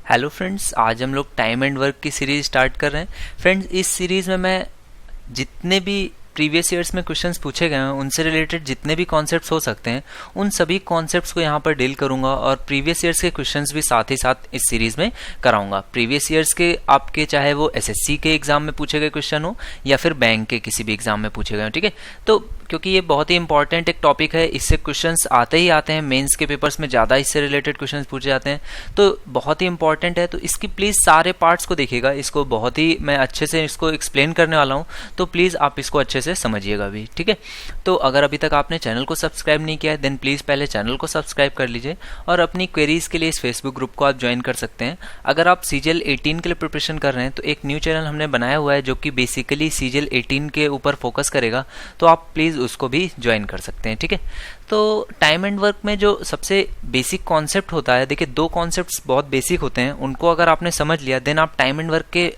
Hello friends, आज हम लोग टाइम एंड वर्क की सीरीज स्टार्ट कर रहे हैं। फ्रेंड्स, इस सीरीज में मैं जितने भी प्रीवियस ईयर्स में क्वेश्चंस पूछे गए हैं उनसे रिलेटेड जितने भी कॉन्सेप्ट्स हो सकते हैं उन सभी कॉन्सेप्ट्स को यहाँ पर डील करूंगा और प्रीवियस ईयर्स के क्वेश्चंस भी साथ ही साथ इस सीरीज में कराऊंगा। प्रीवियस ईयर्स के आपके चाहे वो एसएससी के एग्जाम में पूछे गए क्वेश्चन हो या फिर बैंक के किसी भी एग्जाम में पूछे गए हो, ठीक है। तो क्योंकि ये बहुत ही इंपॉर्टेंट एक टॉपिक है, इससे क्वेश्चंस आते ही आते हैं, मेंस के पेपर्स में ज़्यादा इससे रिलेटेड क्वेश्चंस पूछे जाते हैं, तो बहुत ही इंपॉर्टेंट है। तो इसकी प्लीज़ सारे पार्ट्स को देखिएगा, इसको बहुत ही मैं अच्छे से इसको एक्सप्लेन करने वाला हूँ, तो प्लीज़ आप इसको अच्छे से समझिएगा भी, ठीक है। तो अगर अभी तक आपने चैनल को सब्सक्राइब नहीं किया है देन प्लीज़ पहले चैनल को सब्सक्राइब कर लीजिए और अपनी क्वेरीज के लिए इस फेसबुक ग्रुप को आप ज्वाइन कर सकते हैं। अगर आप सीजीएल 18 के लिए प्रिपरेशन कर रहे हैं तो एक न्यू चैनल हमने बनाया हुआ है जो कि बेसिकली सीजीएल 18 के ऊपर फोकस करेगा, तो आप प्लीज़ उसको भी ज्वाइन कर सकते हैं, ठीक है। तो टाइम एंड वर्क में जो सबसे बेसिक कॉन्सेप्ट होता है, देखिए दो कॉन्सेप्ट्स बहुत बेसिक होते हैं, उनको अगर आपने समझ लिया देन आप टाइम एंड वर्क के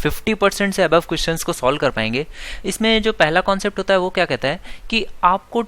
50% से अबव क्वेश्चंस को सॉल्व कर पाएंगे। इसमें जो पहला कॉन्सेप्ट होता है वो क्या कहता है कि आपको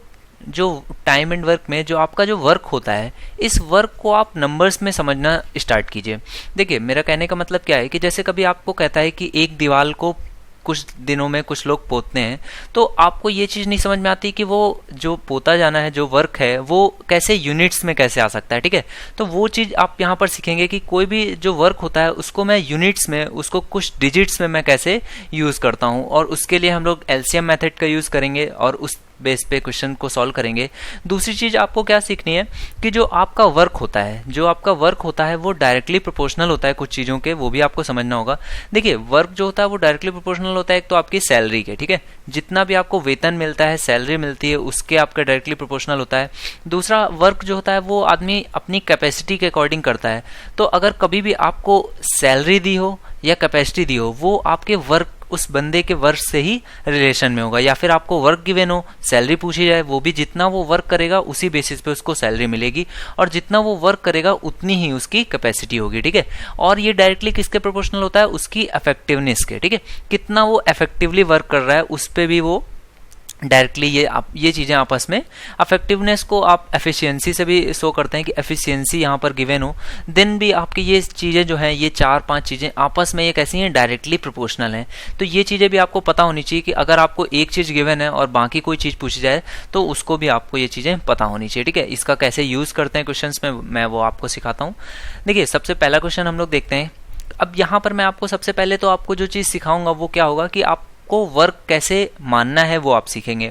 जो टाइम एंड वर्क में जो आपका जो वर्क होता है, इस वर्क को आप नंबर्स में समझना स्टार्ट कीजिए। देखिए मेरा कहने का मतलब क्या है कि जैसे कभी आपको कहता है कि एक दीवार को कुछ दिनों में कुछ लोग पोतते हैं, तो आपको ये चीज़ नहीं समझ में आती कि वो जो पोता जाना है जो वर्क है वो कैसे यूनिट्स में कैसे आ सकता है, ठीक है। तो वो चीज़ आप यहाँ पर सीखेंगे कि कोई भी जो वर्क होता है उसको मैं यूनिट्स में, उसको कुछ डिजिट्स में मैं कैसे यूज़ करता हूँ, और उसके लिए हम लोग एलसीएम मेथड का यूज़ करेंगे और उस बेस पे क्वेश्चन को सॉल्व करेंगे। दूसरी चीज आपको क्या सीखनी है कि जो आपका वर्क होता है वो डायरेक्टली प्रोपोर्शनल होता है कुछ चीजों के, वो भी आपको समझना होगा। देखिए वर्क जो होता है वो डायरेक्टली प्रोपोर्शनल होता है, एक तो आपकी सैलरी के, ठीक है, जितना भी आपको वेतन मिलता है, सैलरी मिलती है, उसके आपका डायरेक्टली प्रोपोर्शनल होता है। दूसरा वर्क जो होता है वो आदमी अपनी कैपेसिटी के अकॉर्डिंग करता है, तो अगर कभी भी आपको सैलरी दी हो या कैपेसिटी दी हो, वो आपके वर्क उस बंदे के वर्क से ही रिलेशन में होगा। या फिर आपको वर्क गिवन हो, सैलरी पूछी जाए, वो भी जितना वो वर्क करेगा उसी बेसिस पे उसको सैलरी मिलेगी, और जितना वो वर्क करेगा उतनी ही उसकी कैपेसिटी होगी, ठीक है। और ये डायरेक्टली किसके प्रोपोर्शनल होता है, उसकी इफेक्टिवनेस के, ठीक है, कितना वो इफेक्टिवली वर्क कर रहा है उस पे भी वो डायरेक्टली ये चीजें आपस में, इफेक्टिवनेस को आप एफिशिएंसी से भी शो करते हैं कि एफिशिएंसी यहाँ पर गिवन हो, देन भी आपकी ये चीजें जो हैं, ये 4-5 चीजें आपस में ये कैसी हैं, डायरेक्टली प्रोपोर्शनल हैं। तो ये चीजें भी आपको पता होनी चाहिए कि अगर आपको एक चीज गिवन है और बाकी कोई चीज पूछी जाए तो उसको भी आपको ये चीजें पता होनी चाहिए, ठीक है। इसका कैसे यूज करते हैं क्वेश्चंस में मैं वो आपको सिखाता हूँ। देखिए सबसे पहला क्वेश्चन हम लोग देखते हैं। अब यहाँ पर मैं आपको सबसे पहले तो आपको जो चीज सिखाऊंगा वो क्या होगा कि आप को वर्क कैसे मानना है वो आप सीखेंगे।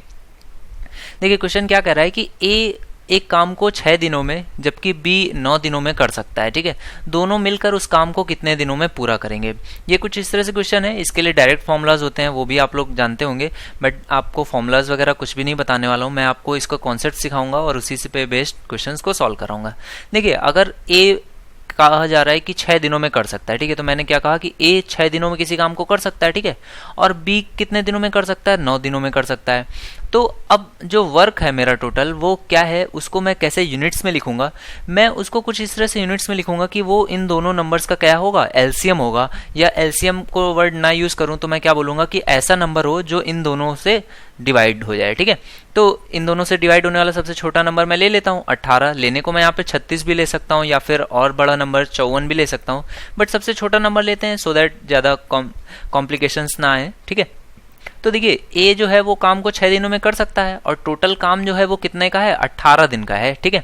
देखिए क्वेश्चन क्या कह रहा है कि ए एक काम को 6 दिनों में जबकि बी 9 दिनों में कर सकता है, ठीक है। दोनों मिलकर उस काम को कितने दिनों में पूरा करेंगे। ये कुछ इस तरह से क्वेश्चन है। इसके लिए डायरेक्ट फॉर्मूलाज होते हैं, वो भी आप लोग जानते होंगे, बट आपको फॉर्मूलाज वगैरह कुछ भी नहीं बताने वाला हूँ, मैं आपको इसका कॉन्सेप्ट सिखाऊंगा और उसी से पे बेस्ड क्वेश्चंस को सॉल्व कराऊंगा। देखिए अगर ए कहा जा रहा है कि 6 दिनों में कर सकता है, ठीक है, तो मैंने क्या कहा कि ए 6 दिनों में किसी काम को कर सकता है, ठीक है, और बी कितने दिनों में कर सकता है, 9 दिनों में कर सकता है। तो अब जो वर्क है मेरा टोटल वो क्या है, उसको मैं कैसे यूनिट्स में लिखूंगा, मैं उसको कुछ इस तरह से यूनिट्स में लिखूंगा कि वो इन दोनों नंबर्स का क्या होगा, एलसीएम होगा, या एलसीएम को वर्ड ना यूज करूं तो मैं क्या बोलूंगा कि ऐसा नंबर हो जो इन दोनों से डिवाइड हो जाए, ठीक है। तो इन दोनों से डिवाइड होने वाला सबसे छोटा नंबर मैं ले लेता हूँ 18, लेने को मैं यहाँ पे 36 भी ले सकता हूँ या फिर और बड़ा नंबर 54 भी ले सकता हूँ, बट सबसे छोटा नंबर लेते हैं सो दैट ज्यादा कॉम्प्लिकेशंस ना आए, ठीक है। तो देखिए ए जो है वो काम को 6 दिनों में कर सकता है और टोटल काम जो है वो कितने का है, 18 दिन का है, ठीक है।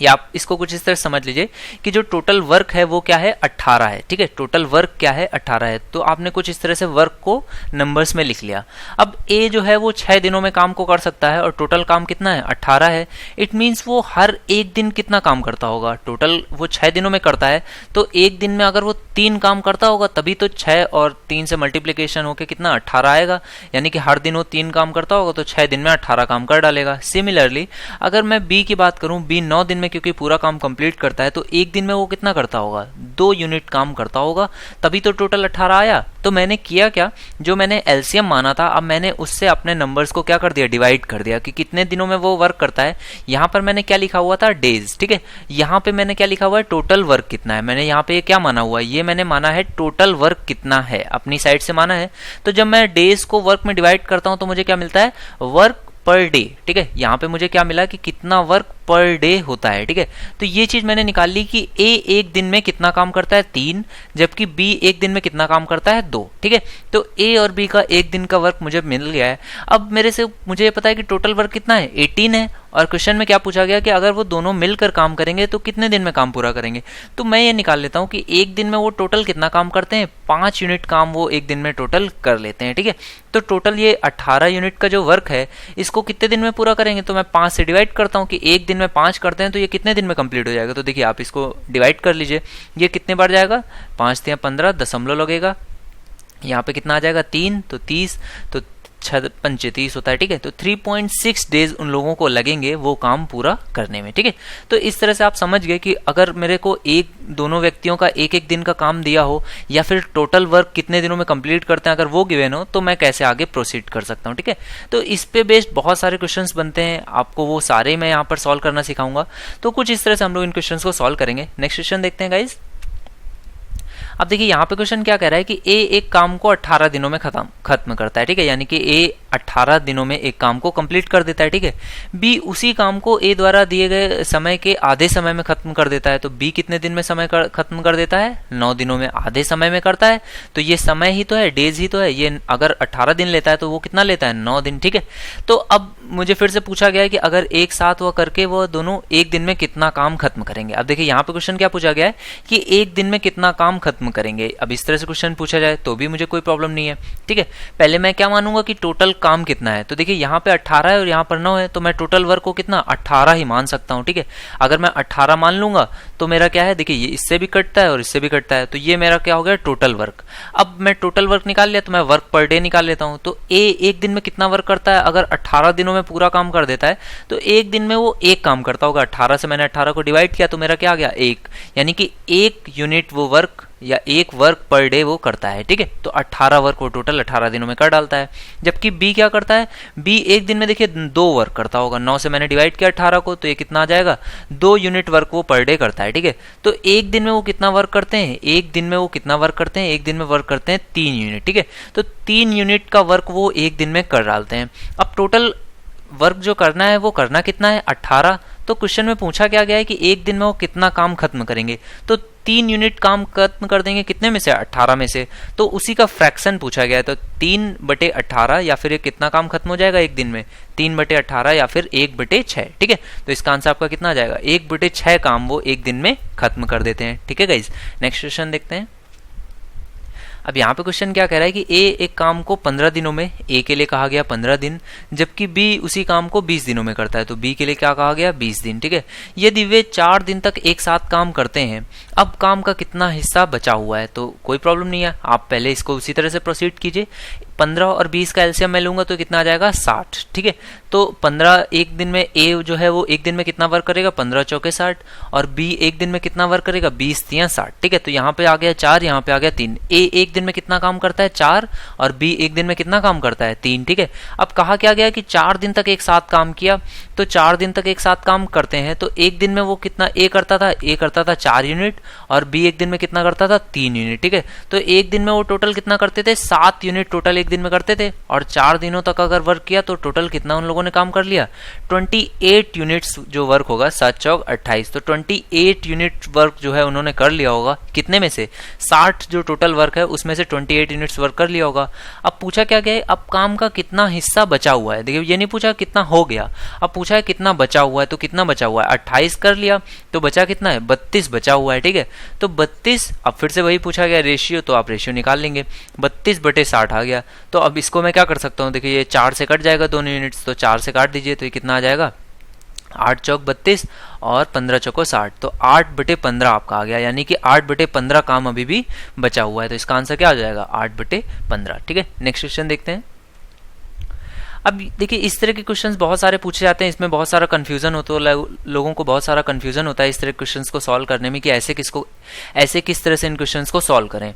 या आप इसको कुछ इस तरह समझ लीजिए कि जो टोटल वर्क है वो क्या है, 18 है, ठीक है। टोटल वर्क क्या है, 18 है। तो आपने कुछ इस तरह से वर्क को नंबर्स में लिख लिया। अब ए जो है वो 6 दिनों में काम को कर सकता है और टोटल काम कितना है, 18 है। इट मीन्स वो हर एक दिन कितना काम करता होगा, टोटल वो 6 दिनों में करता है, तो एक दिन में अगर वो 3 काम करता होगा तभी तो 6 और 3 से मल्टीप्लीकेशन होकर कितना 18 आएगा, यानी कि हर दिन वो 3 काम करता होगा तो 6 दिन में 18 काम कर डालेगा। सिमिलरली अगर मैं बी की बात करूं, बी 9 दिन में क्योंकि पूरा काम कंप्लीट करता है तो एक दिन में वो कितना करता होगा, 2 यूनिट काम करता होगा, तभी तो टोटल 18 आया। तो मैंने किया क्या, जो मैंने एलसीएम माना था अब मैंने उससे अपने नंबर्स को क्या कर दिया, डिवाइड कर दिया कि कितने दिनों में वो वर्क करता है। यहां पर मैंने क्या लिखा हुआ था, डेज, ठीक है। यहां पे मैंने क्या लिखा हुआ है, टोटल वर्क कितना है। मैंने यहाँ पे क्या माना हुआ है, ये मैंने माना है टोटल वर्क कितना है, अपनी साइड से माना है। तो जब मैं डेज को वर्क में डिवाइड करता हूं तो मुझे क्या मिलता है, वर्क पर डे, ठीक है। यहाँ पे मुझे क्या मिला कि कितना वर्क पर डे होता है, ठीक है। तो ये चीज मैंने निकाल ली कि ए एक दिन में कितना काम करता है 3, जबकि बी एक दिन में कितना काम करता है 2, ठीक है। तो ए और बी का एक दिन का वर्क मुझे मिल गया है। अब मेरे से मुझे पता है कि टोटल वर्क कितना है 18 है, और क्वेश्चन में क्या पूछा गया कि अगर वो दोनों मिलकर काम करेंगे तो कितने दिन में काम पूरा करेंगे। तो मैं ये निकाल लेता हूँ कि एक दिन में वो टोटल कितना काम करते हैं, 5 यूनिट काम वो एक दिन में टोटल कर लेते हैं, ठीक है। तो टोटल ये 18 यूनिट का जो वर्क है इसको कितने दिन में पूरा करेंगे, तो मैं 5 से डिवाइड करता हूँ कि एक दिन में 5 करते हैं तो ये कितने दिन में कंप्लीट हो जाएगा। तो देखिए आप इसको डिवाइड कर लीजिए, ये कितने बार जाएगा, 5 या 15 दशमलव लगेगा, यहाँ पे कितना आ जाएगा 3 तो 30, तो 6 पंचे 30 होता है, ठीक है। तो 3.6 डेज उन लोगों को लगेंगे वो काम पूरा करने में, ठीक है। तो इस तरह से आप समझ गए कि अगर मेरे को दोनों व्यक्तियों का एक एक दिन का काम दिया हो या फिर टोटल वर्क कितने दिनों में कंप्लीट करते हैं अगर वो गिवन हो, तो मैं कैसे आगे प्रोसीड कर सकता हूँ, ठीक है। तो इस पे बेस्ड बहुत सारे क्वेश्चंस बनते हैं, आपको वो सारे मैं यहाँ पर सॉल्व करना सिखाऊंगा। तो कुछ इस तरह से हम लोग इन क्वेश्चंस को सॉल्व करेंगे। नेक्स्ट क्वेश्चन देखते हैं गाइज। अब देखिए यहाँ पे क्वेश्चन क्या कह रहा है कि ए एक काम को 18 दिनों में खत्म करता है, ठीक है, यानी कि ए 18 दिनों में एक काम को कंप्लीट कर देता है, ठीक है। बी उसी काम को ए द्वारा दिए गए समय के आधे समय में खत्म कर देता है। तो बी कितने दिन में समय खत्म कर देता है, 9 दिनों में आधे समय में करता है। तो ये समय ही तो है, डेज ही तो है, ये अगर 18 दिन लेता है तो वो कितना लेता है, 9 दिन, ठीक है। तो अब मुझे फिर से पूछा गया है कि अगर एक साथ वो करके वो दोनों एक दिन में कितना काम खत्म करेंगे। अब देखिए यहाँ पे क्वेश्चन क्या पूछा गया है कि एक दिन में कितना काम खत्म करेंगे। अब इस तरह से क्वेश्चन पूछा जाए तो भी मुझे कोई प्रॉब्लम नहीं है, ठीक है। पहले मैं क्या मानूंगा कि टोटल काम कितना है। तो देखिए यहाँ पे 18 है और यहाँ पर 9 है, तो मैं टोटल वर्क को कितना 18 ही मान सकता हूँ, ठीक है। अगर मैं 18 मान लूंगा तो मेरा क्या है, देखिए ये इससे भी कटता है और इससे भी कटता है, तो ये मेरा क्या हो गया टोटल वर्क। अब मैं टोटल वर्क निकाल लिया तो मैं वर्क पर डे निकाल लेता हूँ। तो ए एक दिन में कितना वर्क करता है, अगर 18 दिनों में पूरा काम कर देता है तो एक दिन में वो एक काम करता होगा। 18 से मैंने 18 को डिवाइड किया तो मेरा क्या आ गया 1, यानी कि 1 यूनिट वो वर्क या एक वर्क पर डे वो करता है, ठीक है। तो 18 वर्क वो टोटल 18 दिनों में कर डालता है। जबकि बी क्या करता है, बी एक दिन में देखिए 2 वर्क करता होगा। 9 से मैंने डिवाइड किया 18 को तो ये कितना आ जाएगा, 2 यूनिट वर्क वो पर डे करता है, ठीक है। तो एक दिन में वो कितना वर्क करते हैं, एक दिन में वो कितना वर्क करते हैं, एक दिन में वर्क करते हैं 3 यूनिट, ठीक है। तो 3 यूनिट का वर्क वो एक दिन में कर डालते हैं। अब टोटल वर्क जो करना है वो करना कितना है 18। तो क्वेश्चन में पूछा क्या गया है कि एक दिन में वो कितना काम खत्म करेंगे, तो 3 यूनिट काम खत्म कर देंगे कितने में से, 18 में से। तो उसी का फ्रैक्शन पूछा गया है, तो 3/18 या फिर ये कितना काम खत्म हो जाएगा एक दिन में, 3/18 या फिर 1/6, ठीक है। तो इसका आंसर आपका कितना आ जाएगा, 1/6 काम वो एक दिन में खत्म कर देते हैं, ठीक है गाइज। नेक्स्ट क्वेश्चन देखते हैं। अब यहाँ पे क्वेश्चन क्या कह रहा है कि ए एक काम को 15 दिनों में, ए के लिए कहा गया 15 दिन, जबकि बी उसी काम को 20 दिनों में करता है। तो बी के लिए क्या कहा गया 20 दिन, ठीक है। यदि वे 4 दिन तक एक साथ काम करते हैं, अब काम का कितना हिस्सा बचा हुआ है। तो कोई प्रॉब्लम नहीं है, आप पहले इसको उसी तरह से प्रोसीड कीजिए। 15 और 20 का एलसीएम मैं लूंगा तो कितना आ जाएगा 60, ठीक है। तो 15 एक दिन में ए जो है वो एक दिन में कितना वर्क करेगा, 15 चौके 60, और बी एक दिन में कितना वर्क करेगा, 20 तियां 60, ठीक है। तो यहाँ पे आ गया 4, यहाँ पे आ गया 3। ए एक दिन में कितना काम करता है 4, और बी एक दिन में कितना काम करता है 3, ठीक है। अब कहा क्या गया कि 4 दिन तक एक साथ काम किया, तो 4 दिन तक एक साथ काम करते हैं तो एक दिन में वो कितना ए करता था 4 यूनिट, और बी एक दिन में कितना करता था 3 यूनिट, ठीक है। तो एक दिन में वो टोटल कितना करते थे 7 यूनिट टोटल एक दिन में करते थे, और 4 दिनों तक अगर वर्क किया तो टोटल कितना उन लोगों ने काम कर लिया 28 यूनिट्स जो वर्क होगा, 7 चौक 28, तो 28 यूनिट वर्क जो है उन्होंने कर लिया होगा। कितने में से, 60 जो टोटल वर्क है उसमें से 28 यूनिट्स वर्क कर लिया होगा। अब पूछा क्या गया, अब काम का कितना हिस्सा बचा हुआ है। देखिए ये नहीं पूछा कितना हो गया, अब पूछा है कितना बचा हुआ है। तो कितना बचा हुआ है 28 कर लिया, तो बचा कितना है 32 बचा हुआ है, ठीक है। तो 32, अब फिर से वही पूछा गया रेशियो, तो आप रेशियो निकाल लेंगे, 32/60 आ गया। तो अब इसको मैं क्या कर सकता हूँ, देखिए ये 4 से कट जाएगा दोनों यूनिट्स, तो 4 से काट दीजिए तो ये कितना आ जाएगा 8 चौक 32 और 15 चौको 60, तो 8/15 आपका आ गया, यानी कि 8/15 काम अभी भी बचा हुआ है। तो इसका आंसर क्या आ जाएगा 8/15, ठीक है। नेक्स्ट क्वेश्चन देखते हैं। अब देखिए इस तरह के क्वेश्चंस बहुत सारे पूछे जाते हैं, इसमें बहुत सारा कंफ्यूजन होता है, लोगों को बहुत सारा कंफ्यूजन होता है इस तरह के क्वेश्चंस को सॉल्व करने में कि ऐसे किस तरह से इन क्वेश्चंस को सॉल्व करें।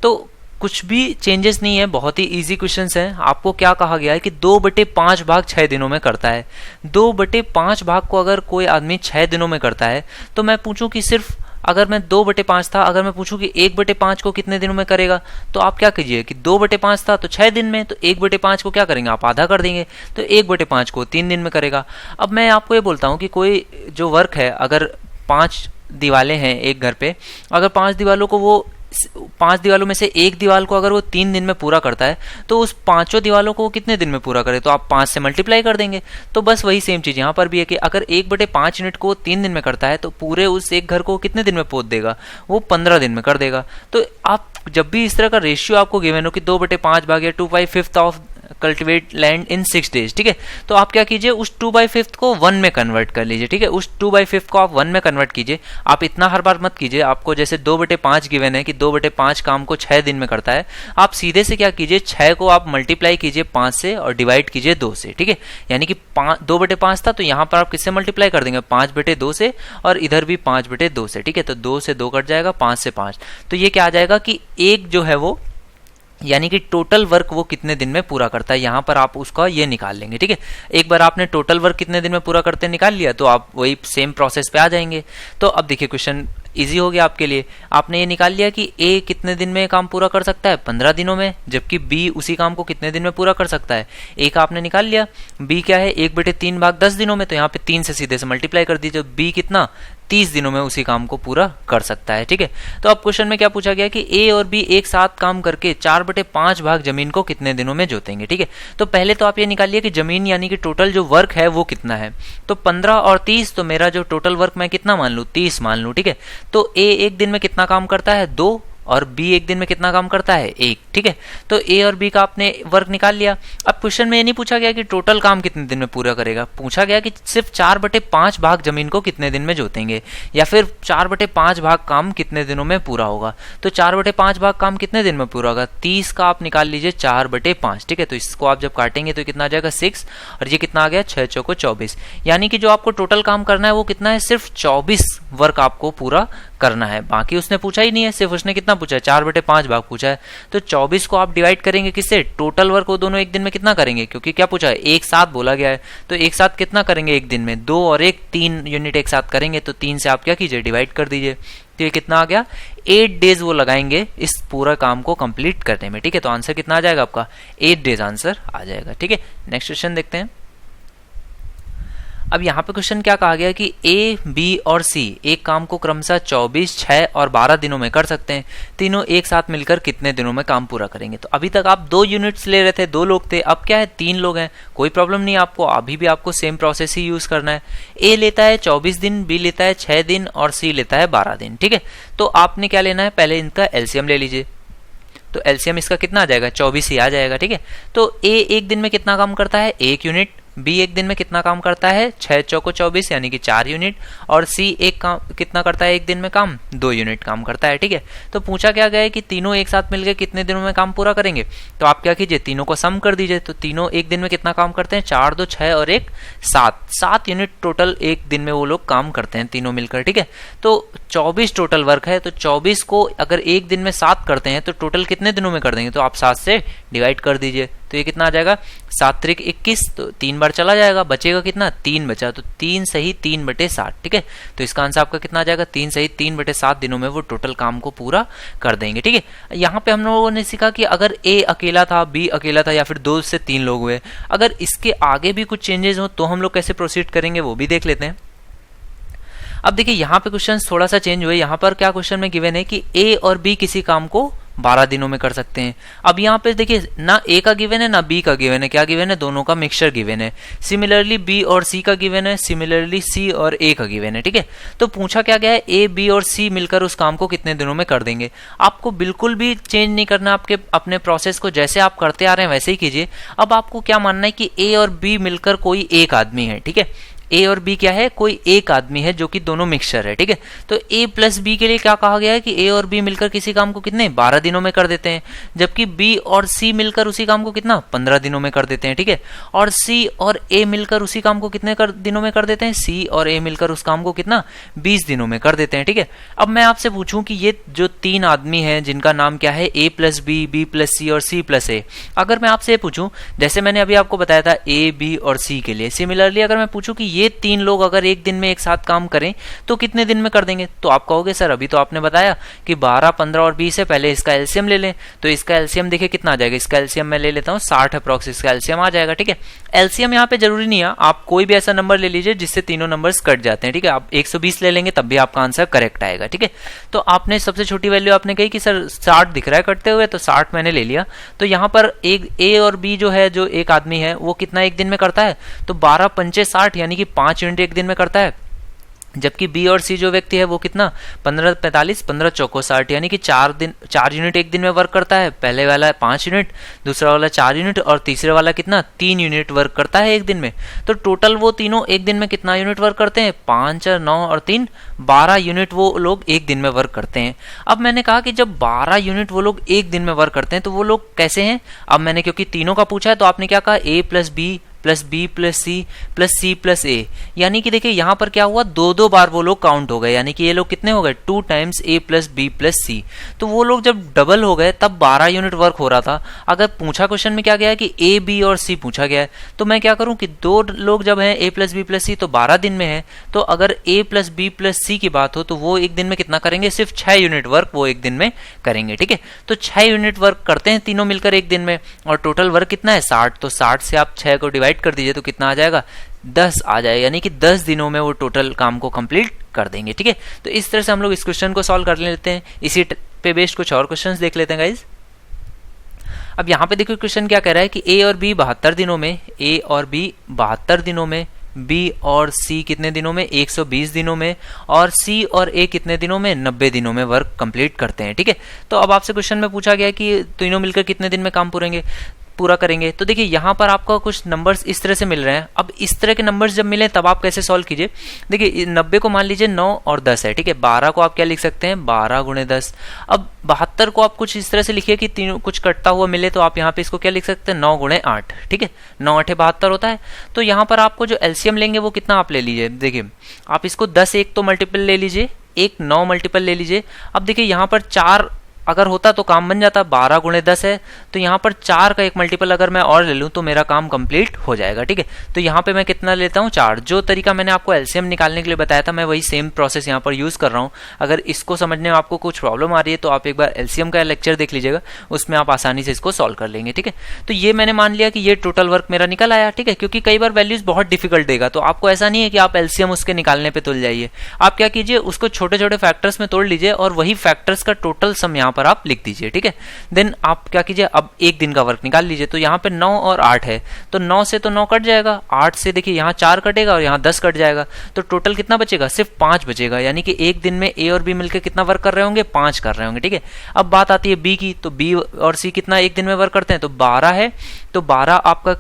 तो कुछ भी चेंजेस नहीं है, बहुत ही इजी क्वेश्चंस हैं। आपको क्या कहा गया है कि 2/5 भाग 6 दिनों में करता है। 2/5 भाग को अगर कोई आदमी 6 दिनों में करता है तो मैं पूछूं कि सिर्फ अगर मैं 2/5 था, अगर मैं पूछूं कि 1/5 को कितने दिनों में करेगा, तो आप क्या कीजिए कि 2/5 था तो 6 दिन में, तो 1/5 को क्या करेंगे आप आधा कर देंगे, तो 1/5 को 3 दिन में करेगा। अब मैं आपको ये बोलता हूँ कि कोई जो वर्क है, अगर 5 दीवारें हैं एक घर पे, अगर 5 दीवारों को वो 5 दीवारों में से एक दीवार को अगर वो 3 दिन में पूरा करता है, तो उस 5 दीवारों को कितने दिन में पूरा करे, तो आप 5 से मल्टीप्लाई कर देंगे। तो बस वही सेम चीज यहाँ पर भी है कि अगर 1/5 यूनिट को 3 दिन में करता है, तो पूरे उस एक घर को कितने दिन में पोत देगा, वो 15 दिन में कर देगा। तो आप जब भी इस तरह का रेशियो आपको गिवन हो कि 2/5 भाग या 2/5 of cultivate land in 6 days, ठीक है, तो आप क्या कीजिए, उस 2/5 को 1 में कन्वर्ट कर लीजिए, ठीक है, उस 2/5 को आप 1 में कन्वर्ट कीजिए। आप इतना हर बार मत कीजिए, आपको जैसे 2/5 गिवन है कि 2/5 काम को 6 दिन में करता है, आप सीधे से क्या कीजिए, 6 को आप मल्टीप्लाई कीजिए 5 से और डिवाइड कीजिए 2 से, ठीक है, यानी कि 2/5 था तो यहां पर आप किससे मल्टीप्लाई कर देंगे, 5/2 से, और इधर भी 5/2 से, ठीक है, तो 2 से 2 कट जाएगा, 5 से 5, तो ये क्या आ जाएगा कि एक जो है वो, यानी कि टोटल वर्क वो कितने दिन में पूरा करता है, यहां पर आप उसका ये निकाल लेंगे, ठीक है। एक बार आपने टोटल वर्क कितने दिन में पूरा करते निकाल लिया, तो आप वही सेम प्रोसेस पे आ जाएंगे। तो अब देखिए क्वेश्चन इजी हो गया आपके लिए, आपने ये निकाल लिया कि ए कितने दिन में काम पूरा कर सकता है, 15 दिनों में, जबकि बी उसी काम को कितने दिन में पूरा कर सकता है, ए का आपने निकाल लिया, बी क्या है 1/3 भाग 10 दिनों में, तो यहाँ पे 3 से सीधे से मल्टीप्लाई कर दीजिए, बी कितना 30 दिनों में उसी काम को पूरा कर सकता है, ठीक है। तो अब क्वेश्चन में क्या पूछा गया कि ए और बी एक साथ काम करके 4/5 भाग जमीन को कितने दिनों में जोतेंगे, ठीक है। तो पहले तो आप ये निकालिए कि जमीन यानी कि टोटल जो वर्क है वो कितना है, तो 15 और 30, तो मेरा जो टोटल वर्क मैं कितना मान लूं, 30 मान लूं, ठीक है। तो ए एक दिन में कितना काम करता है, 2, और बी एक दिन में कितना काम करता है, 1, ठीक है। तो ए और बी का आपने वर्क निकाल लिया। अब क्वेश्चन में ये नहीं पूछा गया कि टोटल काम कितने दिन में पूरा करेगा, पूछा गया कि सिर्फ 4/5 भाग जमीन को कितने दिन में जोतेंगे, या फिर 4/5 भाग काम कितने दिनों में पूरा होगा। तो 4/5 भाग काम कितने दिन में पूरा होगा, 30 का आप निकाल लीजिए 4/5, ठीक है। तो इसको आप जब काटेंगे तो कितना आ जाएगा 6, और ये कितना आ गया 6 चौको 24, यानी कि जो आपको टोटल काम करना है वो कितना है, सिर्फ 24 वर्क आपको पूरा करना है। बाकी उसने पूछा ही नहीं है, सिर्फ उसने कितना पूछा है, 4/5 भाग पूछा है। तो 24 को आप डिवाइड करेंगे किससे, टोटल वर्क वो दोनों एक दिन में कितना करेंगे, क्योंकि क्या पूछा है, एक साथ बोला गया है, तो एक साथ कितना करेंगे एक दिन में, 2 और 1 3 यूनिट एक साथ करेंगे, तो 3 से आप क्या कीजिए डिवाइड कर दीजिए, तो ये कितना आ गया 8 डेज वो लगाएंगे इस पूरा काम को कंप्लीट करने में, ठीक है। तो आंसर कितना आ जाएगा आपका 8 डेज आंसर आ जाएगा, ठीक है। नेक्स्ट क्वेश्चन देखते हैं। अब यहाँ पे क्वेश्चन क्या कहा गया कि ए, बी और सी एक काम को क्रमशः 24, 6 और 12 दिनों में कर सकते हैं, तीनों एक साथ मिलकर कितने दिनों में काम पूरा करेंगे। तो अभी तक आप 2 यूनिट्स ले रहे थे, 2 लोग थे, अब क्या है 3 लोग हैं, कोई प्रॉब्लम नहीं आपको, अभी भी आपको सेम प्रोसेस ही यूज करना है। ए लेता है 24 दिन, बी लेता है 6 दिन और सी लेता है 12 दिन, ठीक है। तो आपने क्या लेना है, पहले इनका एलसीएम ले लीजिए, तो एलसीएम इसका कितना आ जाएगा 24 ही आ जाएगा, ठीक है। तो ए एक दिन में कितना काम करता है, 1 यूनिट, बी एक दिन में कितना काम करता है 6 चौको 24 यानी कि 4 यूनिट, और सी एक काम कितना करता है एक दिन में काम 2 यूनिट काम करता है, ठीक है। तो पूछा क्या गया है कि तीनों एक साथ मिलकर कितने दिनों में काम पूरा करेंगे, तो आप क्या कीजिए तीनों को सम कर दीजिए, तो तीनों एक दिन में कितना काम करते हैं 4 2 6 और 1 7 यूनिट टोटल एक दिन में वो लोग काम करते हैं तीनों मिलकर, ठीक है। तो 24 टोटल वर्क है, तो 24 को अगर एक दिन में 7 करते हैं तो टोटल कितने दिनों में कर देंगे, तो आप 7 से डिवाइड कर दीजिए, तो ये कितना आ जाएगा 7 त्रिक 21, तो 3 बार चला जाएगा, बचेगा कितना 3 बचा, तो 3 सही 3/7, ठीक है। तो इसका आंसर आपका कितना आ जाएगा 3 सही 3/7 दिनों में वो टोटल काम को पूरा कर देंगे, ठीक है। यहाँ पे हम लोगों ने सीखा कि अगर ए अकेला था, बी अकेला था, या फिर 2 से 3 लोग हुए, अगर इसके आगे भी कुछ चेंजेस हो तो हम लोग कैसे प्रोसीड करेंगे वो भी देख लेते हैं। अब देखिए यहाँ पे क्वेश्चन थोड़ा सा चेंज हुए, यहाँ पर क्या क्वेश्चन में गिवन है कि ए और बी किसी काम को 12 दिनों में कर सकते हैं। अब यहाँ पे देखिए ना ए का गिवन है ना बी का गिवन है, क्या गिवन है दोनों का मिक्सचर गिवन है। सिमिलरली बी और सी का गिवन है, सिमिलरली सी और ए का गिवन है, ठीक है। तो पूछा क्या गया है ए, बी और सी मिलकर उस काम को कितने दिनों में कर देंगे। आपको बिल्कुल भी चेंज नहीं करना, आपके अपने प्रोसेस को जैसे आप करते आ रहे हैं वैसे ही कीजिए। अब आपको क्या मानना है कि ए और बी मिलकर कोई एक आदमी है, ठीक है। ए और बी क्या है, कोई एक आदमी है जो कि दोनों मिक्सचर है, ठीक है। तो ए प्लस बी के लिए क्या कहा गया है कि ए और बी मिलकर किसी काम को कितने 12 दिनों में कर देते हैं, जबकि बी और सी मिलकर उसी काम को कितना 15 दिनों में कर देते हैं, ठीक है। और सी और ए मिलकर उसी काम को कितने दिनों में कर देते हैं, सी और ए मिलकर उस काम को कितना 20 दिनों में कर देते हैं, ठीक है। अब मैं आपसे पूछूं कि ये जो 3 आदमी हैं जिनका नाम क्या है ए प्लस बी, बी प्लस सी और सी प्लस ए, अगर मैं आपसे पूछूं जैसे मैंने अभी आपको बताया था ए, बी और सी के लिए, सिमिलरली अगर मैं पूछूं कि ये 3 लोग अगर एक दिन में एक साथ काम करें तो कितने दिन में कर देंगे? तो आप कहोगे सर अभी तो आपने बताया कि 12, 15 और 20 है, पहले इसका एलसीएम ले लें। तो इसका एलसीएम देखिए कितना आ जाएगा, इसका एलसीएम मैं ले लेता हूँ 60 अप्रॉक्स इसका एलसीएम आ जाएगा। ठीक है, एलसीएम यहाँ पे जरूरी नहीं है, आप कोई भी ऐसा नंबर ले लीजिए जिससे तीनों नंबर्स कट जाते हैं। ठीक है, आप 120 ले लेंगे तब भी आपका आंसर करेक्ट आएगा। ठीक है, तो आपने सबसे छोटी वैल्यू आपने कही कि सर 60 दिख रहा है कटते हुए, तो 60 मैंने ले लिया। तो यहाँ पर एक ए और बी जो है, जो एक आदमी है वो कितना एक दिन में करता है? तो 12 पंचे 60 यानी कि 5 यूनिट एक दिन में करता है। जबकि बी और सी जो व्यक्ति है वो कितना 15 45 15 चौको 60 यानी कि 4 यूनिट एक दिन में वर्क करता है। पहले वाला 5 यूनिट, दूसरा वाला 4 यूनिट और तीसरे वाला कितना 3 यूनिट वर्क करता है एक दिन में। तो टोटल वो तीनों एक दिन में कितना यूनिट वर्क करते हैं? 5 और 9 और 3 12 यूनिट वो लोग एक दिन में वर्क करते हैं। अब मैंने कहा कि जब 12 यूनिट वो लोग एक दिन में वर्क करते हैं तो वो लोग कैसे हैं? अब मैंने क्योंकि तीनों का पूछा है तो आपने क्या कहा, A plus B plus B plus C plus A, यानी कि देखिए यहां पर क्या हुआ, 2-2 बार वो लोग काउंट हो गए, यानी कि ये लोग कितने हो गए 2 टाइम्स ए प्लस बी प्लस सी। तो वो लोग जब डबल हो गए तब 12 यूनिट वर्क हो रहा था। अगर पूछा क्वेश्चन में क्या गया है कि ए बी और सी पूछा गया है, तो मैं क्या करूं कि 2 लोग जब हैं ए प्लस बी प्लस सी तो 12 दिन में है। तो अगर ए प्लस बी प्लस सी की बात हो तो वो एक दिन में कितना करेंगे? सिर्फ 6 यूनिट वर्क वो एक दिन में करेंगे। ठीक है, तो 6 यूनिट वर्क करते हैं तीनों मिलकर एक दिन में, और टोटल वर्क कितना है 60। तो 60 से आप 6 को डिवाइड कर दीजिए तो कितना आ जाएगा 10 आ जाएगा, यानी कि 10 दिनों में वो टोटल काम को कंप्लीट कर देंगे। ठीक है, तो इस तरह से हम लोग इस क्वेश्चन को सॉल्व कर लेते हैं। इसी पे बेस्ड कुछ और क्वेश्चंस देख लेते हैं गाइज। अब यहाँ पे देखो क्वेश्चन क्या कह रहा है कि ए और बी 72 दिनों में, ए और बी 72 दिनों में, बी और सी कितने दिनों में 120 दिनों में, और सी और ए कितने दिनों में 90 दिनों में वर्क कंप्लीट करते हैं। ठीक है, तो अब आपसे क्वेश्चन में पूछा गया कि तीनों मिलकर कितने दिन में काम पूरा करेंगे। तो देखिए यहाँ पर आपको कुछ नंबर्स इस तरह से मिल रहे हैं। अब इस तरह के नंबर्स जब मिले तब आप कैसे सॉल्व कीजिए। देखिए 90 को मान लीजिए 9 और 10 है। ठीक है, 12 को आप क्या लिख सकते हैं 12 गुणे 10। अब 72 को आप कुछ इस तरह से लिखिए कि तीनों कुछ कटता हुआ मिले, तो आप यहाँ पे इसको क्या लिख सकते हैं 9 गुणे 8। ठीक है, 9 8 72 होता है। तो यहाँ पर आपको जो एलसीएम लेंगे वो कितना आप ले लीजिए। देखिए आप इसको 10 एक तो मल्टीपल ले लीजिए, एक 9 मल्टीपल ले लीजिए। अब देखिए यहाँ पर 4 अगर होता तो काम बन जाता, 12 गुणे 10 है तो यहाँ पर 4 का एक मल्टीपल अगर मैं और ले लूँ तो मेरा काम कंप्लीट हो जाएगा। ठीक है, तो यहाँ पे मैं कितना लेता हूँ 4। जो तरीका मैंने आपको एलसीएम निकालने के लिए बताया था मैं वही सेम प्रोसेस यहाँ पर यूज कर रहा हूँ। अगर इसको समझने में आपको कुछ प्रॉब्लम आ रही है तो आप एक बार एलसीएम का लेक्चर देख लीजिएगा, उसमें आप आसानी से इसको सॉल्व कर लेंगे। ठीक है, तो ये मैंने मान लिया कि ये टोटल वर्क मेरा निकल आया। ठीक है, क्योंकि कई बार वैल्यूज बहुत डिफिकल्ट देगा, तो आपको ऐसा नहीं है कि आप एलसीएम उसके निकालने पर तुल जाइए। आप क्या कीजिए उसको छोटे छोटे फैक्टर्स में तोड़ लीजिए और वही फैक्टर्स का टोटल सम यहाँ पर आप लिख दीजिए। ठीक है, देन आप क्या कीजिए अब एक दिन का वर्क निकाल लीजिए। तो यहाँ पे 9 और 8 है, तो 9 से तो 9 कट जाएगा, 8 से देखिए यहाँ 4 कटेगा और यहाँ 10 कट जाएगा, तो टोटल कितना बचेगा सिर्फ 5 बचेगा। यानी कि एक दिन में ए और बी मिलकर कितना वर्क कर रहे होंगे 5 कर रहे होंगे। ठीक है, अब बात आती है बी की, तो बी और सी कितना एक दिन में वर्क करते हैं, तो 12 है। तो 12 आपका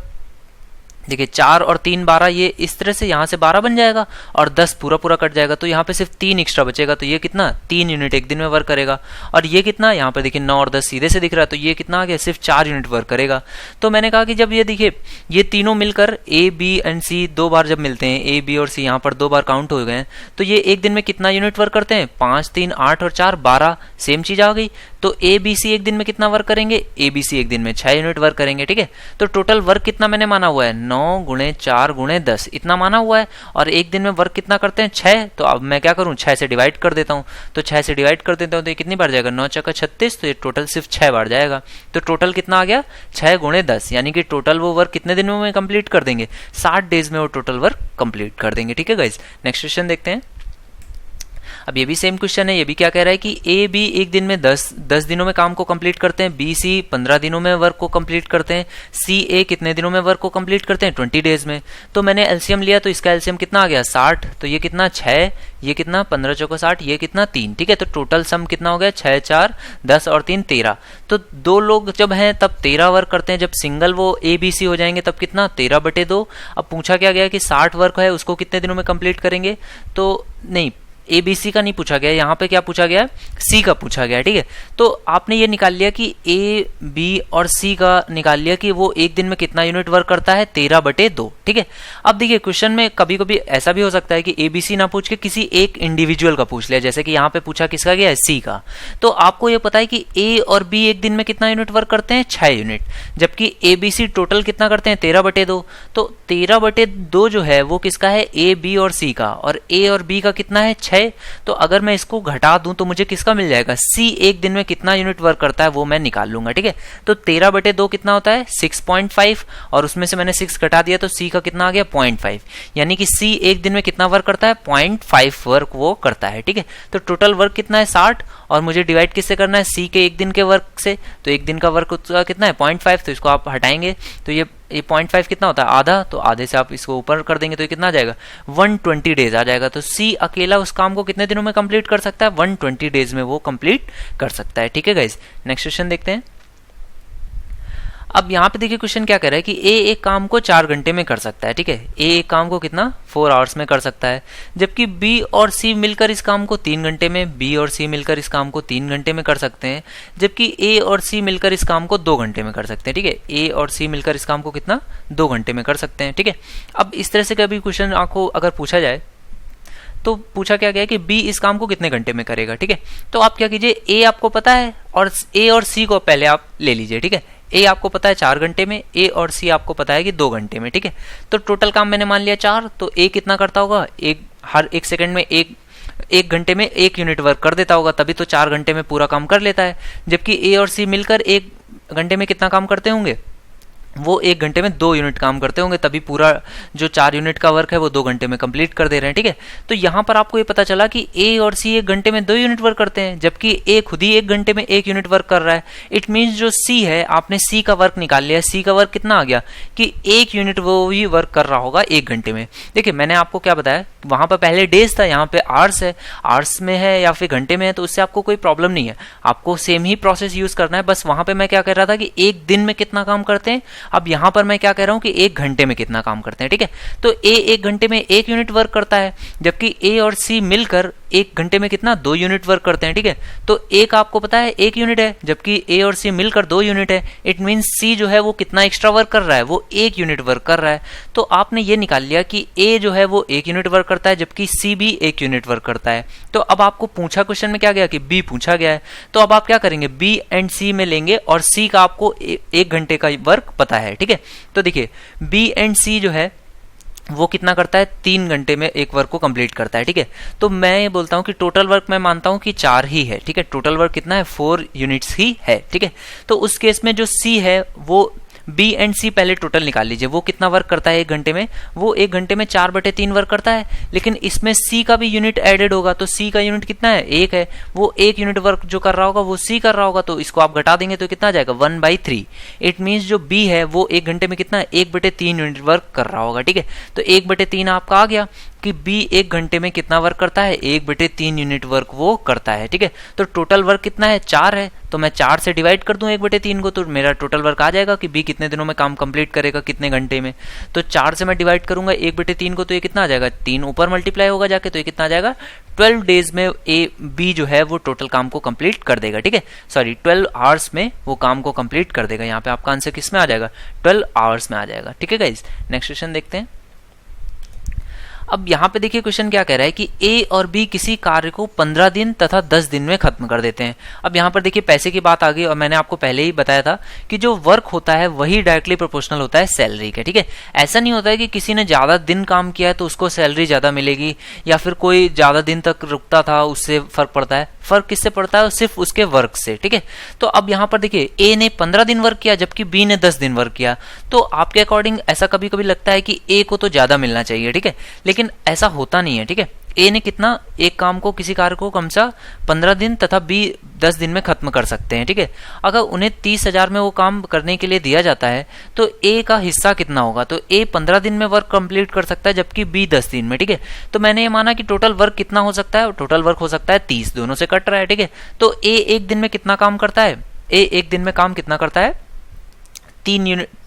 देखिए 4 और 3 12, ये इस तरह से यहाँ से 12 बन जाएगा और 10 पूरा पूरा कट जाएगा, तो यहाँ पे सिर्फ 3 एक्स्ट्रा बचेगा। तो ये कितना 3 यूनिट एक दिन में वर्क करेगा। और ये कितना यहाँ पे देखिए 9 और 10 सीधे से दिख रहा है, तो ये कितना आ गया सिर्फ 4 यूनिट वर्क करेगा। तो मैंने कहा कि जब ये देखिए ये तीनों मिलकर ए बी एंड सी 2 बार जब मिलते हैं, ए बी और सी यहाँ पर 2 बार काउंट हो गए हैं, तो ये एक दिन में कितना यूनिट वर्क करते हैं 5 3 8 और 4 12, सेम चीज आ गई। तो ए बी सी एक दिन में कितना वर्क करेंगे, ए बी सी एक दिन में 6 यूनिट वर्क करेंगे। ठीक है, तो टोटल वर्क कितना मैंने माना हुआ है 9 गुणे 4 गुणे 10 इतना माना हुआ है, और एक दिन में वर्क कितना करते हैं 6। तो अब मैं क्या करूं 6 से डिवाइड कर देता हूं, तो 6 से डिवाइड कर देता हूं तो ये कितनी बार जाएगा 9 चौका 36, तो ये टोटल सिर्फ 6 बार जाएगा। तो टोटल कितना आ गया 6 गुणे 10, यानी कि टोटल वो वर्क कितने दिनों में कंप्लीट कर देंगे 60 डेज में वो टोटल वर्क कंप्लीट कर देंगे। ठीक है गाइज, नेक्स्ट क्वेश्चन देखते हैं। अब ये भी सेम क्वेश्चन है, ये भी क्या कह रहा है कि ए बी एक दिन में 10 दिनों में काम को कंप्लीट करते हैं, बी सी 15 दिनों में वर्क को कंप्लीट करते हैं, सी ए कितने दिनों में वर्क को कंप्लीट करते हैं 20 डेज में। तो मैंने एलसीएम लिया, तो इसका एलसीएम कितना आ गया 60, तो ये कितना 6, ये कितना 15 चौका 60, ये कितना 3। ठीक है, तो टोटल सम कितना हो गया 6 4 10 और 3 13। तो 2 लोग जब हैं तब 13 वर्क करते हैं, जब सिंगल वो ए बी सी हो जाएंगे तब कितना 13/2। अब पूछा क्या गया कि 60 वर्क है उसको कितने दिनों में कंप्लीट करेंगे, तो नहीं ए बी सी का नहीं पूछा गया, यहाँ पे क्या पूछा गया है, सी का पूछा गया है, ठीक है। तो आपने ये निकाल लिया कि ए बी और सी का निकाल लिया कि वो एक दिन में कितना यूनिट वर्क करता है, 13/2, ठीक है। अब देखिए क्वेश्चन में कभी कभी ऐसा भी हो सकता है कि ए बी सी ना पूछ के किसी एक इंडिविजुअल का पूछ लिया, जैसे कि यहाँ पे पूछा किसका गया है, सी का। तो आपको ये पता है कि ए और बी एक दिन में कितना यूनिट वर्क करते हैं, 6 यूनिट, जबकि ए बी सी टोटल कितना करते हैं, 13/2। तो 13/2 जो है वो किसका है, ए बी और सी का, और ए और बी का कितना है, 6। तो अगर मैं इसको घटा दूं तो मुझे किसका मिल जाएगा, सी एक दिन में कितना यूनिट वर्क करता है वो मैं निकाल लूंगा, ठीक है। तो 13/2 कितना होता है, 6.5, और उसमें से मैंने 6 घटा दिया तो सी का कितना आ गया, 0.5, यानी कि सी एक दिन में कितना वर्क करता है, 0.5 वर्क वो करता है, ठीक है। तो टोटल वर्क कितना है, 60, और मुझे डिवाइड किससे करना है, सी के एक दिन के वर्क से। तो एक दिन का वर्क कितना है, 0.5, तो इसको आप हटाएंगे तो ये 0.5 कितना होता है, आधा, तो आधे से आप इसको ऊपर कर देंगे तो ये कितना आ जाएगा, 120 डेज आ जाएगा। तो सी अकेला उस काम को कितने दिनों में कंप्लीट कर सकता है, 120 डेज में वो कंप्लीट कर सकता है, ठीक है गाइस। नेक्स्ट क्वेश्चन देखते हैं। अब यहाँ पे देखिए क्वेश्चन क्या कह रहा है कि ए एक काम को 4 घंटे में कर सकता है, ठीक है। ए एक काम को कितना, 4 आवर्स में कर सकता है, जबकि बी और सी मिलकर इस काम को 3 घंटे में, बी और सी मिलकर इस काम को 3 घंटे में कर सकते हैं, जबकि ए और सी मिलकर इस काम को 2 घंटे में कर सकते हैं, ठीक है। ए और सी मिलकर इस काम को कितना, 2 घंटे में कर सकते हैं, ठीक है। अब इस तरह से कभी क्वेश्चन आपको अगर पूछा जाए तो पूछा क्या गया कि बी इस काम को कितने घंटे में करेगा, ठीक है। तो आप क्या कीजिए, ए आपको पता है और ए और सी को पहले आप ले लीजिए, ठीक है। ए आपको पता है 4 घंटे में, ए और सी आपको पता है कि 2 घंटे में, ठीक है। तो टोटल काम मैंने मान लिया 4, तो ए कितना करता होगा, हर 1 सेकंड में एक घंटे में 1 यूनिट वर्क कर देता होगा, तभी तो 4 घंटे में पूरा काम कर लेता है। जबकि ए और सी मिलकर 1 घंटे में कितना काम करते होंगे, वो 1 घंटे में 2 यूनिट काम करते होंगे, तभी पूरा जो 4 यूनिट का वर्क है वो 2 घंटे में कंप्लीट कर दे रहे हैं, ठीक है। तो यहां पर आपको ये पता चला कि ए और सी 1 घंटे में 2 यूनिट वर्क करते हैं, जबकि ए खुद ही 1 घंटे में 1 यूनिट वर्क कर रहा है। इट मीन्स जो सी है, आपने सी का वर्क निकाल लिया, सी का वर्क कितना आ गया कि 1 यूनिट वो ही वर्क कर रहा होगा 1 घंटे में। देखिए मैंने आपको क्या बताया, वहां पर पहले डेज था, यहाँ पे आवर्स है, आवर्स में है या फिर घंटे में है, तो उससे आपको कोई प्रॉब्लम नहीं है, आपको सेम ही प्रोसेस यूज करना है। बस वहां पे मैं क्या कह रहा था कि 1 दिन में कितना काम करते हैं, अब यहां पर मैं क्या कह रहा हूं कि 1 घंटे में कितना काम करते हैं, ठीक है। तो ए 1 घंटे में 1 यूनिट वर्क करता है, जबकि ए और सी मिलकर 1 घंटे में कितना, 2 यूनिट वर्क करते हैं, ठीक है। तो ए का आपको पता है 1 यूनिट है, जबकि ए और सी मिलकर 2 यूनिट है। इट मीन सी जो है वो कितना एक्स्ट्रा वर्क कर रहा है, वो 1 यूनिट वर्क कर रहा है। तो आपने ये निकाल लिया कि ए जो है वो 1 यूनिट वर्क करता है, जबकि सी भी 1 यूनिट वर्क करता है। तो अब आपको पूछा क्वेश्चन में क्या गया कि बी पूछा गया है, तो अब आप क्या करेंगे, बी एंड सी में लेंगे, और सी का आपको 1 घंटे का वर्क पता है, ठीक है। तो देखिए बी एंड सी जो है वो कितना करता है, 3 घंटे में एक वर्क को कंप्लीट करता है, ठीक है। तो मैं ये बोलता हूं कि टोटल वर्क मैं मानता हूं कि 4 ही है, ठीक है। टोटल वर्क कितना है, 4 यूनिट्स ही है, ठीक है। तो उस केस में जो सी है वो बी एंड सी पहले टोटल निकाल लीजिए, वो कितना वर्क करता है 1 घंटे में, वो 1 घंटे में 4/3 वर्क करता है, लेकिन इसमें सी का भी यूनिट एडेड होगा, तो सी का यूनिट कितना है, 1 है, वो 1 यूनिट वर्क जो कर रहा होगा वो सी कर रहा होगा, तो इसको आप घटा देंगे तो कितना आ जाएगा, 1/3। इट मीन्स जो बी है वो 1 घंटे में कितना है, 1/3 यूनिट वर्क कर रहा होगा, ठीक है। तो 1/3 आपका आ गया कि बी 1 घंटे में कितना वर्क करता है, 1/3 यूनिट वर्क वो करता है, ठीक है। तो टोटल वर्क कितना है, 4 है, तो मैं 4 से डिवाइड कर दूं 1/3 को, तो मेरा टोटल वर्क आ जाएगा कि बी कितने दिनों में काम कंप्लीट करेगा, कितने घंटे में। तो 4 से मैं डिवाइड करूंगा 1/3 को, तो ये कितना आ जाएगा, 3 ऊपर मल्टीप्लाई होगा जाके, तो ये कितना आ जाएगा, 12 डेज में ए बी जो है वो टोटल काम को कंप्लीट कर देगा, ठीक है। सॉरी 12 आवर्स में वो काम को कंप्लीट कर देगा। यहाँ पे आपका आंसर किस में आ जाएगा, 12 आवर्स में आ जाएगा, ठीक है गाइस। नेक्स्ट क्वेश्चन देखते हैं। अब यहाँ पे देखिए क्वेश्चन क्या कह रहा है कि ए और बी किसी कार्य को 15 दिन तथा 10 दिन में खत्म कर देते हैं। अब यहाँ पर देखिए पैसे की बात आ गई, और मैंने आपको पहले ही बताया था कि जो वर्क होता है वही डायरेक्टली प्रोपोर्शनल होता है सैलरी के, ठीक है। ऐसा नहीं होता है कि किसी ने ज्यादा दिन काम किया है तो उसको सैलरी ज्यादा मिलेगी, या फिर कोई ज्यादा दिन तक रुकता था उससे फर्क पड़ता है। फर्क किससे पड़ता है, सिर्फ उसके वर्क से, ठीक है। तो अब यहाँ पर देखिए ए ने 15 दिन वर्क किया, जबकि बी ने 10 दिन वर्क किया, तो आपके अकॉर्डिंग ऐसा कभी कभी लगता है कि ए को तो ज्यादा मिलना चाहिए, ठीक है, लेकिन ऐसा होता नहीं है, ठीक है। ए ने कितना, एक काम को, किसी कार्य को कम से 15 दिन तथा बी 10 दिन में खत्म कर सकते हैं, ठीक है। अगर उन्हें 30,000 में वो काम करने के लिए दिया जाता है तो ए का हिस्सा कितना होगा, तो ए 15 दिन में वर्क कंप्लीट कर सकता है, जबकि बी 10 दिन में, ठीक है। तो मैंने ये माना कि टोटल वर्क कितना हो सकता है, टोटल वर्क हो सकता है 30, दोनों से कट रहा है, ठीक है। तो ए 1 दिन में कितना काम करता है, ए 1 दिन में काम कितना करता है,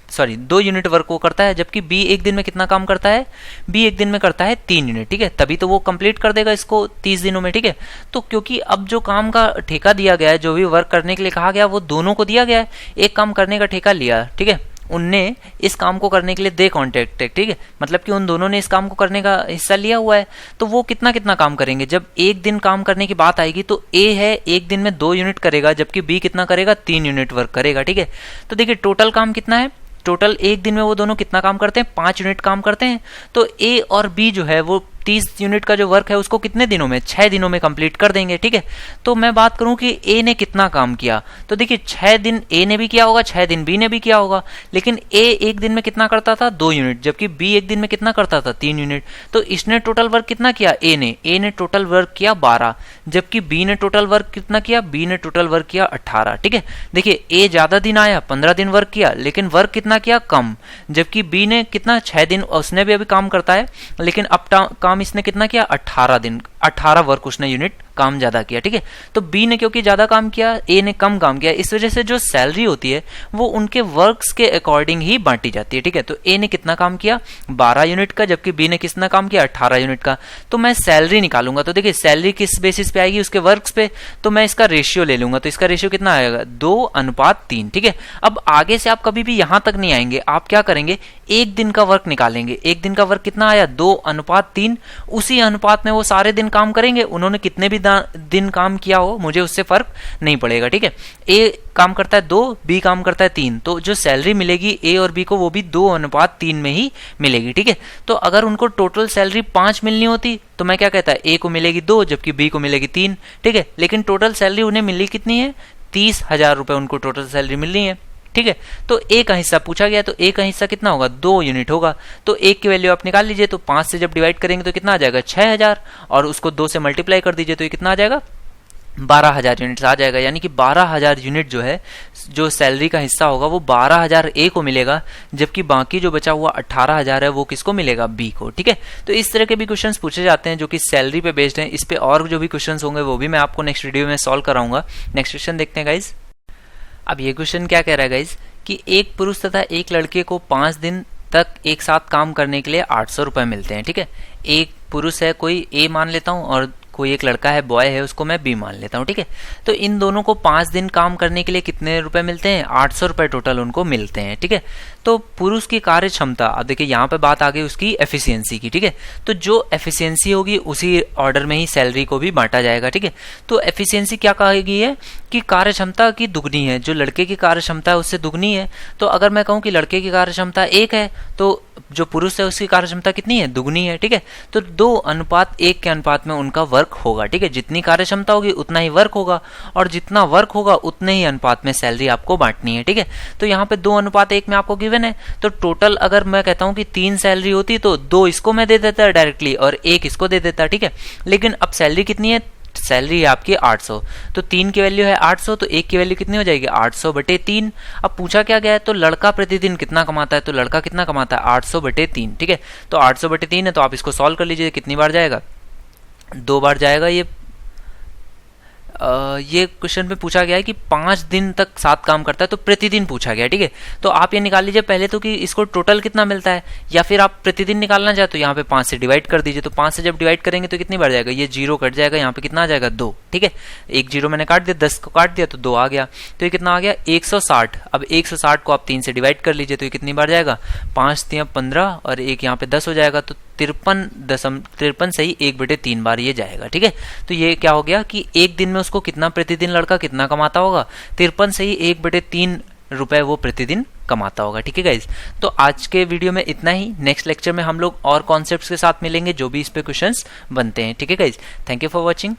सॉरी 2 यूनिट वर्क वो करता है, जबकि बी एक दिन में कितना काम करता है, बी एक दिन में करता है 3 यूनिट, ठीक है, तभी तो वो कंप्लीट कर देगा इसको 30 दिनों में, ठीक है। तो क्योंकि अब जो काम का ठेका दिया गया है, जो भी वर्क करने के लिए कहा गया, वो दोनों को दिया गया है, एक काम करने का ठेका लिया, ठीक है, उनने इस काम को करने के लिए दे कॉन्ट्रैक्ट, ठीक है, मतलब कि उन दोनों ने इस काम को करने का हिस्सा लिया हुआ है, तो वो कितना कितना काम करेंगे। जब एक दिन काम करने की बात आएगी तो ए है एक दिन में 2 यूनिट करेगा, जबकि बी कितना करेगा, 3 यूनिट वर्क करेगा, ठीक है। तो देखिए टोटल काम कितना है, टोटल एक दिन में वो दोनों कितना काम करते हैं, 5 यूनिट काम करते हैं। तो ए और बी जो है वो 30 यूनिट का जो वर्क है उसको कितने दिनों में, 6 दिनों में कंप्लीट कर देंगे, ठीक है। तो मैं बात करूं कि ए ने कितना काम किया, तो देखिए 6 दिन ए ने भी किया होगा, 6 दिन बी ने भी किया होगा, लेकिन ए एक दिन में कितना करता था, 2 यूनिट, जबकि बी एक दिन में कितना करता था, 3 यूनिट। तो इसने टोटल वर्क कितना किया, ए ने टोटल वर्क किया 12, जबकि बी ने टोटल वर्क कितना किया, बी ने टोटल वर्क किया 18, ठीक है। देखिए ए ज्यादा दिन आया, 15 दिन वर्क किया, लेकिन वर्क कितना किया, कम, जबकि बी ने कितना 6 दिन, उसने भी अभी काम करता है, लेकिन अब काम इसने कितना किया, 18 दिन, 18 वर्क उसने यूनिट काम ज्यादा किया, ठीक है। तो बी ने क्योंकि ज्यादा काम किया, ए ने कम काम किया, इस वजह से जो सैलरी होती है वो उनके वर्क्स के अकॉर्डिंग ही बांटी जाती है, ठीक है। तो ए ने कितना काम किया, 12 यूनिट का, जबकि बी ने कितना काम किया, 18 यूनिट का। तो मैं सैलरी निकालूंगा, तो देखिए सैलरी किस बेसिस पे आएगी, उसके वर्क्स पे, तो मैं इसका रेशियो ले लूंगा, तो इसका रेशियो कितना आएगा, 2:3, ठीक है। अब आगे से आप कभी भी यहां तक नहीं आएंगे, आप क्या करेंगे, एक दिन का वर्क निकालेंगे, एक दिन का वर्क कितना आया, 2:3, उसी अनुपात में वो सारे दिन काम करेंगे, उन्होंने कितने भी दिन काम किया हो मुझे उससे फर्क नहीं पड़ेगा, ठीक है। ए काम करता है 2, बी काम करता है 3, तो जो सैलरी मिलेगी ए और बी को वो भी 2:3 में ही मिलेगी, ठीक है। तो अगर उनको टोटल सैलरी 5 मिलनी होती तो मैं क्या कहता है, ए को मिलेगी 2 जबकि बी को मिलेगी 3, ठीक है, लेकिन टोटल सैलरी उन्हें मिली कितनी है, 30,000 रुपए उनको टोटल सैलरी मिलनी है, ठीक है। तो ए का हिस्सा पूछा गया, तो ए का हिस्सा कितना होगा, 2 यूनिट होगा, तो एक की वैल्यू आप निकाल लीजिए, तो 5 से जब डिवाइड करेंगे तो कितना आ जाएगा, 6,000, और उसको 2 से मल्टीप्लाई कर दीजिए तो ये कितना आ जाएगा, 12,000 यूनिट्स आ जाएगा। यानी कि 12,000 यूनिट जो है, जो सैलरी का हिस्सा होगा वो 12,000 ए को मिलेगा, जबकि बाकी जो बचा हुआ 18,000 है वो किसको मिलेगा, बी को, ठीक है। तो इस तरह के भी क्वेश्चंस पूछे जाते हैं जो कि सैलरी पे बेस्ड हैं। इस पे और जो भी क्वेश्चंस होंगे वो भी मैं आपको नेक्स्ट वीडियो में सॉल्व कराऊंगा। नेक्स्ट क्वेश्चन देखते हैं गाइज। अब ये क्वेश्चन क्या कह रहा है गाइज, कि एक पुरुष तथा एक लड़के को 5 दिन तक एक साथ काम करने के लिए 800 रुपए मिलते हैं, ठीक है। एक पुरुष है कोई ए मान लेता हूं, और कोई एक लड़का है बॉय है उसको मैं बी मान लेता हूं, ठीक है। तो इन दोनों को 5 दिन काम करने के लिए कितने रुपए मिलते हैं, 800 रुपए टोटल उनको मिलते हैं, ठीक है। तो पुरुष की कार्य क्षमता, अब देखिए यहाँ पे बात आ गई उसकी एफिशिएंसी की, ठीक है। तो जो एफिशिएंसी होगी उसी ऑर्डर में ही सैलरी को भी बांटा जाएगा, ठीक है। तो एफिशिएंसी क्या कहेगी है कि कार्य क्षमता की दुगनी है, जो लड़के की कार्य क्षमता है उससे दुगनी है। तो अगर मैं कहूँ कि लड़के की कार्य क्षमता 1 है तो जो पुरुष है उसकी कार्य क्षमता कितनी है, दुगनी है, ठीक है। तो 2:1 के अनुपात में उनका वर्क होगा, ठीक है। जितनी कार्य क्षमता होगी उतना ही वर्क होगा, और जितना वर्क होगा उतने ही अनुपात में सैलरी आपको बांटनी है, ठीक है। तो यहाँ पे 2:1 में आपको गिवन है, तो टोटल अगर मैं कहता हूँ कि 3 सैलरी होती तो 2 इसको मैं दे देता डायरेक्टली और 1 इसको दे देता, ठीक है। लेकिन अब सैलरी कितनी है, सैलरी है आपकी 800, तो 3 की वैल्यू है 800, तो 1 की वैल्यू कितनी हो जाएगी, 800/3। अब पूछा क्या गया है, तो लड़का प्रतिदिन कितना कमाता है, तो लड़का कितना कमाता है, 800/3, ठीक है। तो 800/3 है, तो आप इसको सॉल्व कर लीजिए, कितनी बार जाएगा, 2 बार जाएगा। ये क्वेश्चन में पूछा गया है कि 5 दिन तक साथ काम करता है, तो प्रतिदिन पूछा गया, ठीक है। तो आप ये निकाल लीजिए पहले तो कि इसको टोटल कितना मिलता है, या फिर आप प्रतिदिन निकालना चाहे तो यहाँ पे 5 से डिवाइड कर दीजिए। तो 5 से जब डिवाइड करेंगे तो कितनी बार जाएगा, ये 0 कट जाएगा, यहाँ पे कितना आ जाएगा, 2, ठीक है। एक 0 मैंने काट दिया, 10 को काट दिया तो 2 आ गया, तो ये कितना आ गया, 160। अब 160 को आप 3 से डिवाइड कर लीजिए तो ये कितनी बार जाएगा, 5 3 15 और एक यहाँ पे 10 हो जाएगा, तो 53 सही 1/3 बार ये जाएगा, ठीक है। तो ये क्या हो गया कि एक दिन में उसको कितना प्रतिदिन लड़का कितना कमाता होगा, 53 सही 1/3 रुपए वो प्रतिदिन कमाता होगा, ठीक है गाइज। तो आज के वीडियो में इतना ही। नेक्स्ट लेक्चर में हम लोग और कॉन्सेप्ट्स के साथ मिलेंगे जो भी इस पे क्वेश्चंस बनते हैं, ठीक है guys. Thank you for watching.